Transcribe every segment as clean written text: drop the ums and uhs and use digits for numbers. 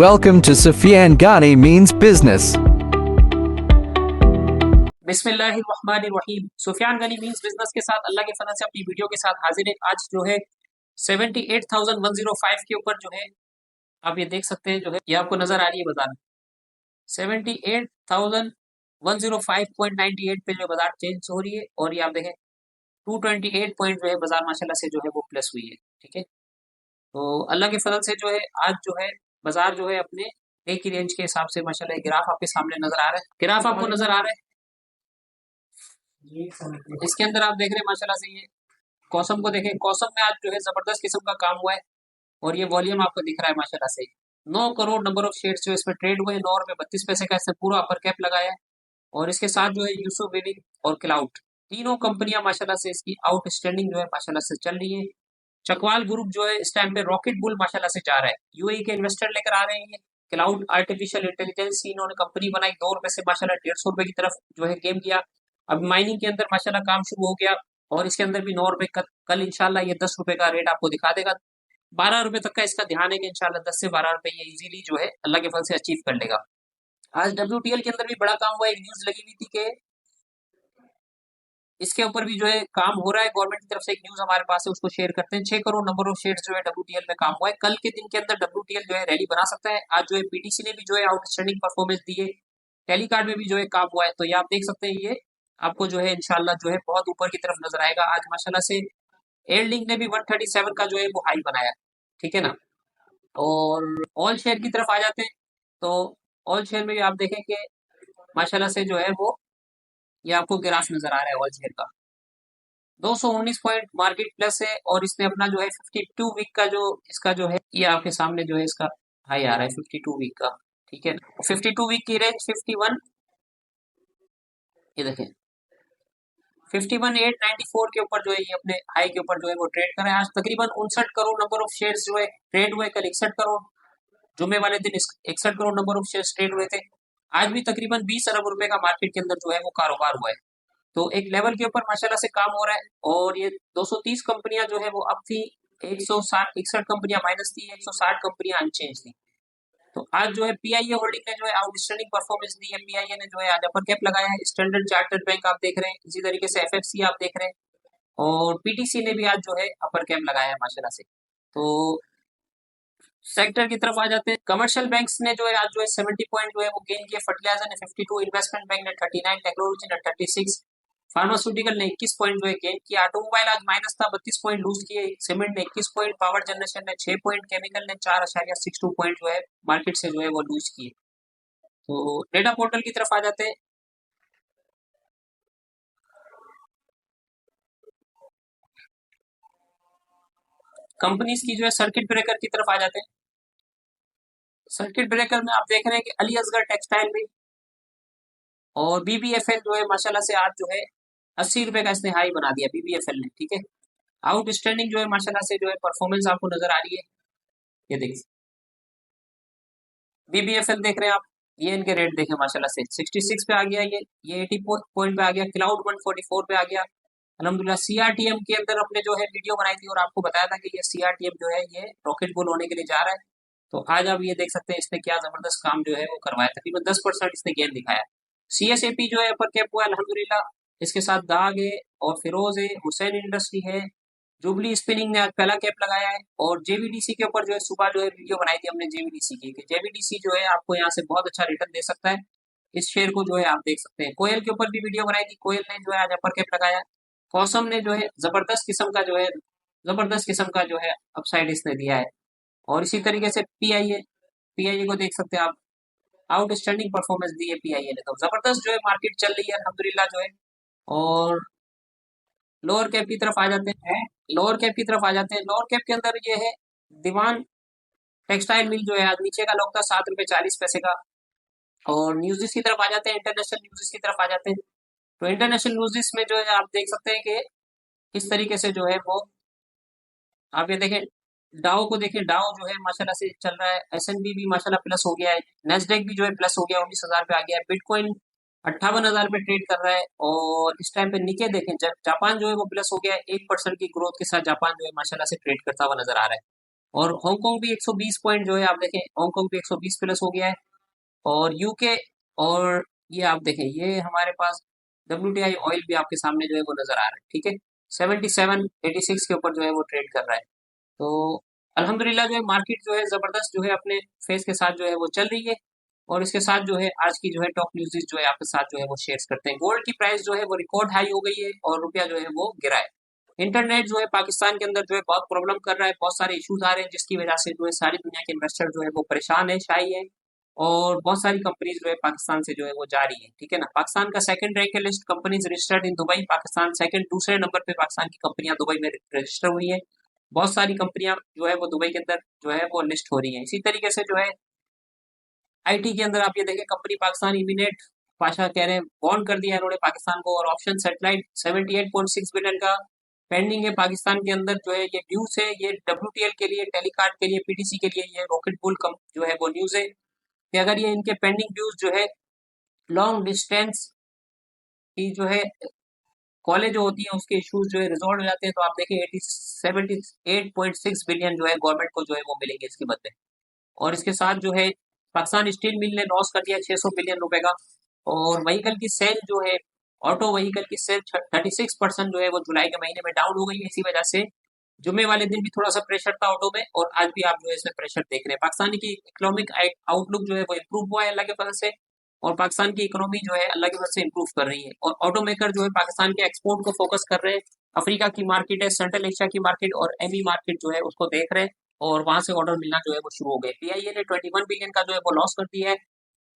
Welcome to Sufyan Ghani Means Business. बिस्मिल्लाहिर्रहमानिर्रहीम। Sufiyan Ghani means business के साथ अल्लाह के फजल से अपनी वीडियो के साथ हाजिर है। आज जो है 78,105 के ऊपर जो है आप ये देख सकते हैं, जो है ये आपको नजर आ रही है बाजार में 78,105.98 पे जो बाजार चेंज हो रही है। और ये आप देखें 228 पॉइंट जो है बाजार माशाल्लाह से जो है वो प्लस हुई है। ठीक है, तो अल्लाह के फजल से जो है आज जो है बाजार जो है अपने एक ही रेंज के हिसाब से माशाल्लाह ग्राफ आपके सामने नजर आ रहा है। ग्राफ आपको नजर आ रहा है, इसके अंदर आप देख रहे हैं माशाल्लाह से ये कॉसम को देखें। कॉसम में आज जो है जबरदस्त किस्म का काम हुआ है और ये वॉल्यूम आपको दिख रहा है माशाल्लाह से 9 करोड़ नंबर ऑफ शेयर्स जो इसमें ट्रेड हुए, 9 रुपए 32 पैसे का इसने पूरा अपर कैप लगाया है। और इसके साथ जो है यूसुफ बिलिंग और क्लाउड तीनों कंपनियां माशाल्लाह से इसकी आउटस्टैंडिंग जो है माशाल्लाह से चल रही है। चकवाल ग्रुप जो है इस टाइम पे रॉकेट बुल माशाल्लाह से जा रहा है, यूएई के इन्वेस्टर लेकर आ रहे हैं। क्लाउड आर्टिफिशियल इंटेलिजेंस इन्होंने कंपनी बनाई, 2 रुपए से माशाल्लाह 150 रुपए की तरफ जो है गेम किया। अब माइनिंग के अंदर माशाल्लाह काम शुरू हो गया और इसके अंदर भी 9 रुपए कल इंशाल्लाह ये 10 रुपए का रेट आपको दिखा देगा। 12 रुपए तक का इसका ध्यान है कि इंशाल्लाह 10 से 12 रुपए ये इजीली जो है अल्लाह के फल से अचीव कर लेगा। आज डब्ल्यूटीएल के अंदर भी बड़ा काम हुआ है। एक न्यूज लगी हुई थी कि इसके ऊपर भी जो है काम हो रहा है, गवर्नमेंट की तरफ से एक न्यूज हमारे पास है, उसको शेयर करते हैं। 6 करोड़ नंबर ऑफ शेयर्स जो है डब्ल्यूटीएल में काम हुआ है। कल के दिन के अंदर डब्ल्यूटीएल जो है रैली बना सकता है। आज जो है पीटीसी ने भी जो है आउटस्टैंडिंग परफॉर्मेंस दी है। टेलीकार्ड में भी जो है काम हुआ है, तो ये आप देख सकते हैं, ये आपको जो है इंशाल्लाह जो है बहुत ऊपर की तरफ नजर आएगा। आज माशाल्लाह से एयरलिंक ने भी 137 का जो है वो हाई बनाया। ठीक है ना, और ऑल शेयर की तरफ आ जाते हैं तो ऑल शेयर में भी आप देखें कि माशाल्लाह से जो है वो ये आपको ग्राफ नजर आ रहा है ऑल शेयर का 219 पॉइंट मार्केट प्लस है। और इसने अपना जो है 52 वीक का जो इसका जो है ये आपके सामने जो है इसका हाई आ रहा है 52 वीक का। ठीक है, 52 वीक की रेंज 51, ये देखें 51,894 के ऊपर जो है ये अपने हाई के ऊपर जो है वो ट्रेड कर रहा है। आज तकरीबन 59 करोड़ नंबर ऑफ शेयर्स जो है ट्रेड हुए। कल 61 करोड़, जुमे वाले दिन 61 crore number of shares trade हुए थे। आज भी तकरीबन 20 अरब रुपए का मार्केट के अंदर जो है वो कारोबार हुआ है। तो एक लेवल के ऊपर माशाल्लाह से काम हो रहा है। और ये 230 कंपनियां जो है वो अब थी, 161 कंपनियां माइनस थी, 160 कंपनियां अनचेंज थी। तो आज जो है पीआईए होल्डिंग ने जो है आउटस्टैंडिंग परफॉर्मेंस दी है। पीआईए ने जो है आज अपर कैप लगाया है। स्टैंडर्ड चार्टर्ड बैंक आप देख रहे हैं, इसी तरीके से एफएफसी आप देख रहे हैं, और पीटीसी ने भी आज जो है अपर कैप लगाया है माशाल्लाह से। तो सेक्टर की तरफ आ जाते हैं। कमर्शियल बैंक्स ने जो है आज जो है 70 पॉइंट जो है वो गेन किए। फर्टिलाइजर ने 52, इन्वेस्टमेंट बैंक ने 39, टेक्नोलॉजी ने 36, फार्मास्यूटिकल ने 21 पॉइंट जो है गेन किया। ऑटोमोबाइल आज माइनस था, 32 पॉइंट लूज किए। सीमेंट ने 21 पॉइंट, पावर जनरेशन ने 6 पॉइंट, केमिकल ने 4.62 पॉइंट जो है मार्केट से जो है वो लूज किए। तो डेटा पोर्टल की तरफ आ जाते हैं। कंपनीज की जो है सर्किट ब्रेकर की तरफ आ जाते हैं। सर्किट ब्रेकर में आप देख रहे हैं कि अली असगर टेक्सटाइल में और बीबीएफएल जो है माशाल्लाह से आज जो है 80 रुपए का इसने हाई बना दिया बीबीएफएल ने। ठीक है, आउटस्टैंडिंग जो है माशाल्लाह से जो है परफॉर्मेंस आपको नजर आ रही है। ये देखिए बीबीएफएल देख रहे हैं आप, ये इनके रेट देखें माशाल्लाह से 66 पे आ गया, ये 80 पॉइंट पे आ गया। क्लाउड 144 पे आ गया। अल्हम्दुलिल्लाह सीआरटीएम के अंदर अपने जो है वीडियो बनाई थी और आपको बताया था कि ये सीआरटीएम जो है ये रॉकेट बुल होने के लिए जा रहा है। तो आज आप ये देख सकते हैं इसने क्या जबरदस्त काम जो है वो करवाया, तकरीबन 10% इसने गेन दिखाया। सीएसएपी जो है अपर कैप हुआ अल्हम्दुलिल्लाह, इसके साथ दाग है और फिरोज है, हुसैन इंडस्ट्री है, जुबली स्पिनिंग ने आज पहला कैप लगाया है। और जेवीडीसी के ऊपर जो है सुबह जो है वीडियो बनाई थी हमने जेवीडीसी की, कि जेवीडीसी जो है आपको यहाँ से बहुत अच्छा रिटर्न दे सकता है। इस शेयर को जो है आप देख सकते हैं। कोयल के ऊपर भी वीडियो बनाई थी, कोयल ने जो है आज अपर कैप लगाया। कौसम ने जो है जबरदस्त किस्म का जो है जबरदस्त किस्म का जो है अपसाइड इसने दिया है। और इसी तरीके से पीआईए, पीआईए को देख सकते हैं आप, आउटस्टैंडिंग परफॉर्मेंस दी है पीआईए ने। तो जबरदस्त जो है मार्केट चल रही है अल्हम्दुलिल्लाह जो है। और लोअर कैप की तरफ आ जाते हैं। लोअर कैप की तरफ आ जाते हैं। लोअर कैप के अंदर ये है दीवान टेक्सटाइल मिल जो है आज नीचे का लोग था 7 रुपए 40 पैसे का। और न्यूज़ की तरफ आ जाते हैं, इंटरनेशनल न्यूज़ की तरफ आ जाते हैं। तो इंटरनेशनल न्यूज़ में जो है आप देख सकते हैं कि किस तरीके से जो है वो आप ये देखें, डाउ को देखें, डाउ जो है माशाल्लाह से चल रहा है। एसएनबी भी माशाल्लाह प्लस हो गया है। नेस्डेक भी जो है प्लस हो गया, 19,000 पे आ गया है। बिटकॉइन 58,000 पे ट्रेड कर रहा है। और इस टाइम पे निके देखें, जापान जो है वो प्लस हो गया है, 1% की ग्रोथ के साथ जापान जो है माशाल्लाह से ट्रेड करता हुआ नजर आ रहा है। और हांगकांग भी 120 पॉइंट जो है आप देखें, हांगकांग भी 120 प्लस हो गया है। और यूके, और ये आप देखें, ये हमारे पास WTI ऑयल भी आपके सामने जो है वो नजर आ रहा है, ठीक है। 77-86 के ऊपर जो है वो ट्रेड कर रहा है। तो अल्हम्दुलिल्लाह जो है मार्केट जो है जबरदस्त जो है अपने फेस के साथ जो है वो चल रही है। और इसके साथ जो है आज की जो है टॉप न्यूज़ जो है आपके साथ जो है वो शेयर करते हैं। गोल्ड की प्राइस जो है वो रिकॉर्ड हाई हो गई है और रुपया जो है वो गिरा है। इंटरनेट जो है पाकिस्तान के अंदर जो है बहुत प्रॉब्लम कर रहा है, बहुत सारे इश्यूज आ रहे हैं, जिसकी वजह से जो है सारी दुनिया के इन्वेस्टर जो है वो परेशान है, शाही है। और बहुत सारी कंपनीज जो है पाकिस्तान से जो है वो जा रही है, ठीक है ना। पाकिस्तान का सेकंड रैंक है list companies registered in Dubai, Pakistan second, दूसरे नंबर पे पाकिस्तान की कंपनियां दुबई में रजिस्टर हुई है। बहुत सारी कंपनियां जो है वो दुबई के अंदर जो है वो लिस्ट हो रही है। इसी तरीके से जो है आईटी के अंदर आप ये देखें, कंपनी पाकिस्तान इमीनेट पाशा कह रहे हैं बॉन्ड कर दिया है इन्होंने पाकिस्तान को। और ऑप्शन सेटेलाइट 78.6 बिलियन का पेंडिंग है पाकिस्तान के अंदर जो है। ये न्यूज है, ये WTL के लिए, टेलीकार्ड के लिए, PTC के लिए, ये रॉकेट बुल जो है वो न्यूज है कि अगर ये इनके पेंडिंग ड्यूज जो है लॉन्ग डिस्टेंस की जो है कॉलेज जो होती है उसके इश्यूज जो है रिजॉल्व हो जाते हैं, तो आप देखें 78.6 बिलियन जो है गवर्नमेंट को जो है वो मिलेंगे इसके बदले। और इसके साथ जो है पाकिस्तान स्टील मिल ने लॉस कर दिया 600 बिलियन रुपए का। और व्हीकल की सेल जो है, ऑटो व्हीकल की सेल 36% जो है वो जुलाई के महीने में डाउन हो गई है। इसी वजह से जुम्मे वाले दिन भी थोड़ा सा प्रेशर था ऑटो में, और आज भी आप जो है इसमें प्रेशर देख रहे हैं। पाकिस्तान की इकोनॉमिक आउटलुक जो है वो इम्प्रूव हुआ है अल्लाह के फजल से। और पाकिस्तान की इकोनॉमी जो है अल्लाह की वजह से इम्प्रूव कर रही है। और ऑटो मेकर जो है पाकिस्तान के एक्सपोर्ट को फोकस कर रहे हैं। अफ्रीका की मार्केट है, सेंट्रल एशिया की मार्केट और एमी मार्केट जो है उसको देख रहे हैं, और वहां से ऑर्डर मिलना जो है वो शुरू हो गए। PIA ने 21 बिलियन का जो है वो लॉस कर दिया है।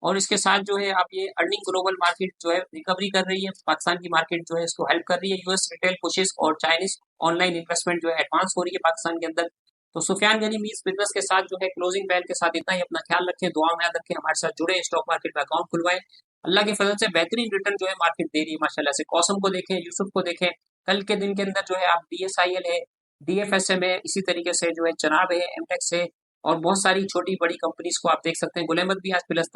और इसके साथ जो है आप ये अर्निंग ग्लोबल मार्केट जो है रिकवरी कर रही है, पाकिस्तान की मार्केट जो है इसको हेल्प कर रही है। US रिटेल पुशेस और चाइनीज ऑनलाइन इन्वेस्टमेंट जो है एडवांस हो रही है पाकिस्तान के अंदर। तो सुफियान गनी मीज बिजनेस के साथ जो है क्लोजिंग बैल के साथ इतना ही। अपना ख्याल रखें, दुआ में याद रखें, हमारे साथ जुड़े, स्टॉक मार्केट में अकाउंट खुलवाएं। अल्लाह के फजल से बेहतरीन रिटर्न जो है मार्केट दे रही है माशाल्लाह से। कौसम को देखें, यूसुफ को देखें, कल के दिन के अंदर जो है आप DSIL है, DFSM है, इसी तरीके से जो है चनाब है, एमटेक्स है, और बहुत सारी छोटी बड़ी कंपनीज को आप देख सकते हैं। गुलेमत भी आज प्लस